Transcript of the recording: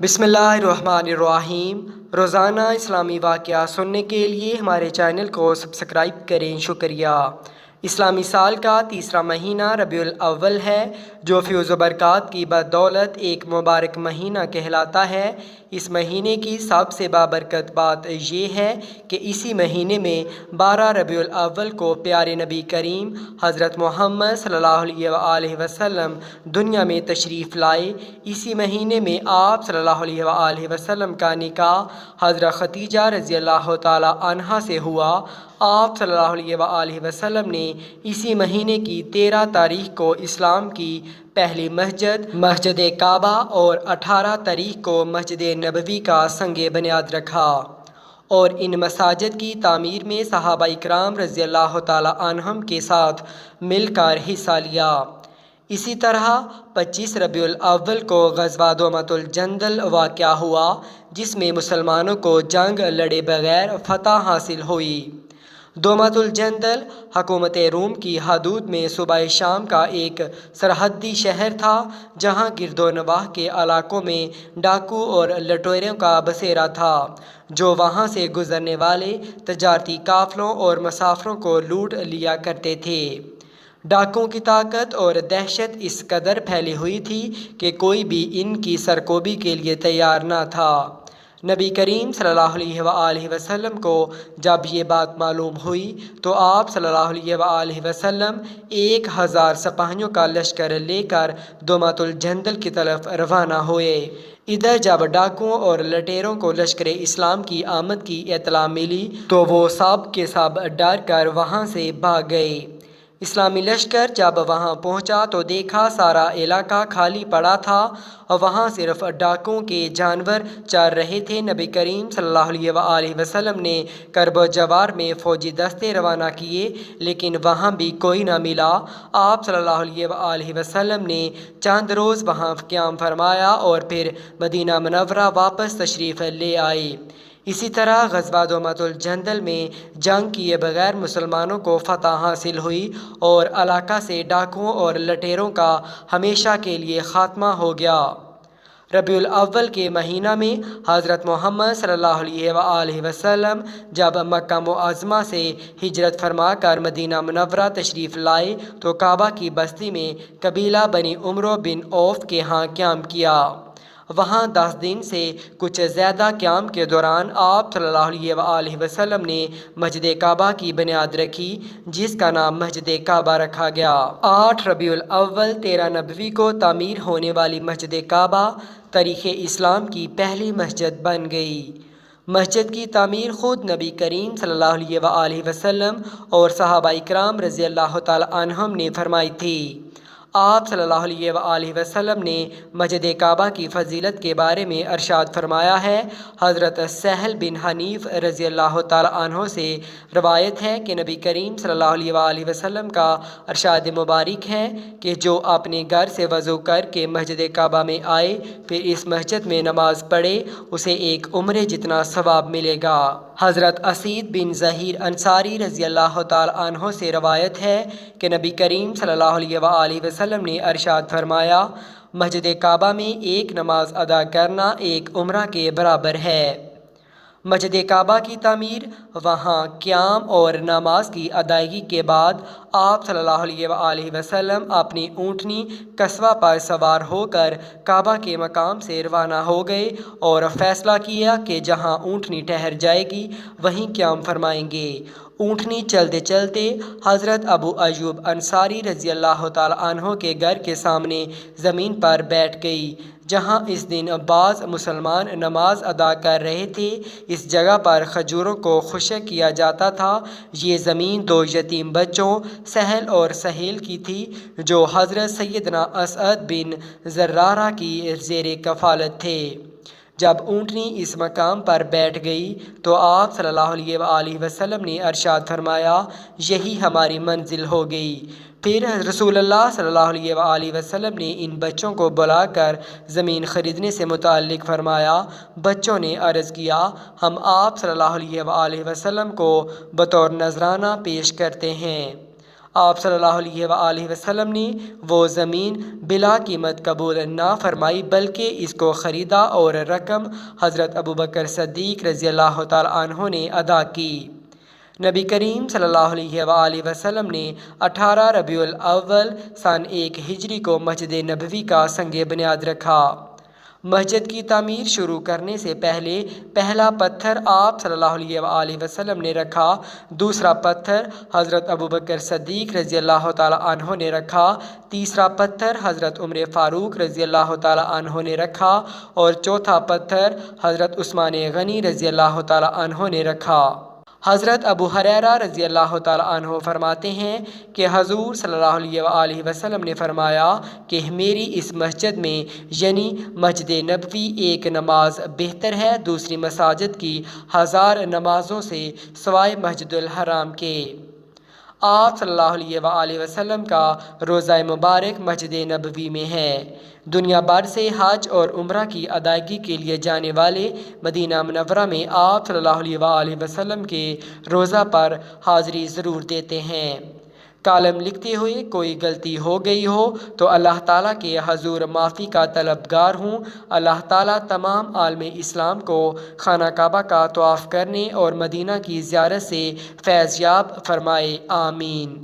बिस्मिल्लाहिर्रहमानिर्रहीम। रोज़ाना इस्लामी वाक़या सुनने के लिए हमारे चैनल को सब्सक्राइब करें। शुक्रिया। इस्लामी साल का तीसरा महीना रबीउल अव्वल है, जो फ़यूज़ व बरक़ात की बदौलत एक मुबारक महीना कहलाता है। इस महीने की सबसे बाबरकत बात ये है कि इसी महीने में 12 रबीउल अव्वल को प्यारे नबी करीम हज़रत मोहम्मद सल्लल्लाहु अलैहि वसल्लम दुनिया में तशरीफ़ लाए। इसी महीने में आप सल्लल्लाहु अलैहि वसल्लम का निकाह हज़रत खदीजा रज़ी अल्लाह ताला अन्हा से हुआ। आप सल्लल्लाहु अलैहि वसल्लम ने इसी महीने की 13 तारीख को इस्लाम की पहली मस्जिद काबा और 18 तारीख को मस्जिद नबवी का संगे बुनियाद रखा और इन मसाजिद की तामीर में सहाबा इकराम रज़ी अल्लाह ताला अन्हुम के साथ मिलकर हिस्सा लिया। इसी तरह 25 रबीउल अव्वल को ग़ज़वा दोमातुल जंदल वाक़या हुआ, जिसमें मुसलमानों को जंग लड़े बगैर फ़तह हासिल हुई। दोमातुल जंदल हुकूमत रूम की हदूद में सूबा शाम का एक सरहदी शहर था, जहाँ गिरदो नवाह के इलाकों में डाकू और लुटेरों का बसेरा था, जो वहाँ से गुज़रने वाले तजारती काफ़िलों और मुसाफिरों को लूट लिया करते थे। डाकुओं की ताकत और दहशत इस कदर फैली हुई थी कि कोई भी इनकी सरकोबी के लिए तैयार न था। नबी करीम सल्लल्लाहु अलैहि वसल्लम को जब ये बात मालूम हुई तो आप सल्लल्लाहु अलैहि वसल्लम 1000 सिपाहियों का लश्कर लेकर दोमातुल जंदल की तरफ रवाना हुए। इधर जब डाकुओं और लुटेरों को लश्कर इस्लाम की आमद की इत्तला मिली तो वो सब के सब डर कर वहाँ से भाग गए। इस्लामी लश्कर जब वहाँ पहुँचा तो देखा सारा इलाका खाली पड़ा था और वहाँ सिर्फ डाकुओं के जानवर चर रहे थे। नबी करीम सल्लल्लाहु अलैहि वसल्लम ने करब जवार में फ़ौजी दस्ते रवाना किए, लेकिन वहाँ भी कोई ना मिला। आप सल्लल्लाहु अलैहि वसल्लम ने चंद रोज़ वहाँ क़याम फरमाया और फिर मदीना मुनव्वरा वापस तशरीफ़ ले आए। इसी तरह ग़ज़वा दोमातुल जंदल में जंग किए बगैर मुसलमानों को फ़तह हासिल हुई और इलाका से डाकुओं और लुटेरों का हमेशा के लिए ख़ात्मा हो गया। रबीउल अव्वल के महीना में हज़रत मोहम्मद सल्लल्लाहु अलैहि वसल्लम जब मक्का मुअज़्ज़मा से हिजरत फरमा कर मदीना मुनव्वरा तशरीफ़ लाए तो काबा की बस्ती में कबीला बनी उमरो बिन औफ़ के यहाँ क़याम किया। वहाँ 10 दिन से कुछ ज़्यादा क़याम के दौरान आप सल्लल्लाहु अलैहि वसल्लम ने मस्जिद काबा की बुनियाद रखी, जिसका नाम मस्जिद काबा रखा गया। 8 रबीउल अव्वल 13 नबवी को तामीर होने वाली मस्जिद काबा तारीख़ इस्लाम की पहली मस्जिद बन गई। मस्जिद की तामीर ख़ुद नबी करीम सल्लल्लाहु अलैहि वसल्लम और सहाबा इकराम रज़ी अल्लाह ताला अन्हुम ने फरमाई थी। आप सल्लल्लाहु अलैहि वसल्लम ने मस्जिद काबा की फ़जीलत के बारे में इरशाद फरमाया है। हज़रत सहल बिन हनीफ़ रज़ी अल्लाह ताला अन्हो से रवायत है कि नबी करीम सल्लल्लाहु अलैहि वसल्लम का इरशाद मुबारक है कि जो अपने घर से वज़ू करके मस्जिद काबा में आए फिर इस मस्जिद में नमाज पढ़े, उसे एक उम्रे जितना सवाब मिलेगा। हज़रत असीद बिन ज़हीर अंसारी रज़ी अल्लाह ताला अन्हो से रवायत है कि नबी करीम सल्लल्लाहु अलैहि वसल्लम ने इरशाद फरमाया, मस्जिद काबा में एक नमाज अदा करना एक उम्रा के बराबर है। मस्जिद काबा की तामीर, वहाँ क़याम और नमाज की अदायगी के बाद आप सल्लल्लाहु अलैहि वसल्लम अपनी ऊँटनी कस्वा पर सवार होकर काबा के मकाम से रवाना हो गए और फ़ैसला किया कि जहाँ ऊँटनी ठहर जाएगी वहीं क़याम फरमाएंगे। ऊँटनी चलते चलते हज़रत अबू अयूब अंसारी रज़ी अल्लाह ताला अन्हो के घर के सामने ज़मीन पर बैठ गई, जहाँ इस दिन बाज़ मुसलमान नमाज अदा कर रहे थे। इस जगह पर खजूरों को खुशक किया जाता था। ये ज़मीन 2 यतीम बच्चों सहल और सहेल की थी, जो हज़रत सैयदना असअद बिन ज़र्रारा की ज़ेर कफ़ालत थे। जब ऊँटनी इस मकाम पर बैठ गई तो आप सल्लल्लाहु अलैहि वसल्लम ने इरशाद फरमाया, यही हमारी मंजिल हो गई। फिर रसूलुल्लाह सल्लल्लाहु अलैहि वसल्लम ने इन बच्चों को बुलाकर ज़मीन ख़रीदने से मुताल्लिक़ फ़रमाया। बच्चों ने अर्ज़ किया, हम आप सल्लल्लाहु अलैहि वसल्लम को बतौर नजराना पेश करते हैं। آپ صلی اللہ علیہ وآلہ وسلم نے وہ زمین بلا قیمت قبول نہ فرمائی بلکہ اس کو خریدا اور رقم حضرت ابوبکر صدیق رضی اللہ تعالیٰ عنہ نے ادا کی۔ نبی کریم صلی اللہ علیہ وآلہ وسلم نے 18 ربیع الاول سن 1 ہجری کو مسجد نبوی کا سنگ بنیاد رکھا۔ مسجد کی تعمیر شروع کرنے سے پہلے پہلا پتھر آپ صلی اللہ علیہ وآلہ وسلم نے رکھا، دوسرا پتھر حضرت ابوبکر صدیق رضی اللہ تعالیٰ عنہ نے رکھا، تیسرا پتھر حضرت عمر فاروق رضی اللہ تعالیٰ عنہ نے رکھا اور چوتھا پتھر حضرت عثمان غنی رضی اللہ تعالیٰ عنہ نے رکھا۔ حضرت ابو ہریرہ رضی اللہ تعالیٰ عنہ فرماتے ہیں کہ حضور صلی اللہ علیہ وآلہ وسلم نے فرمایا کہ میری اس مسجد میں یعنی مسجد نبوی ایک نماز بہتر ہے دوسری مساجد کی 1000 نمازوں سے سوائے مسجد الحرام کے۔ آپ صلی اللہ علیہ وآلہ وسلم کا روضہ مبارک مسجد نبوی میں ہے۔ دنیا بھر سے حج اور عمرہ کی ادائیگی کے لیے جانے والے مدینہ منورہ میں آپ صلی اللہ علیہ وآلہ وسلم کے روضہ پر حاضری ضرور دیتے ہیں۔ کالم لکھتے ہوئے کوئی غلطی ہو گئی ہو تو اللہ تعالیٰ کے حضور معافی کا طلبگار ہوں۔ اللہ تعالیٰ تمام عالم اسلام کو خانہ کعبہ کا طواف کرنے اور مدینہ کی زیارت سے فیض یاب فرمائے، آمین۔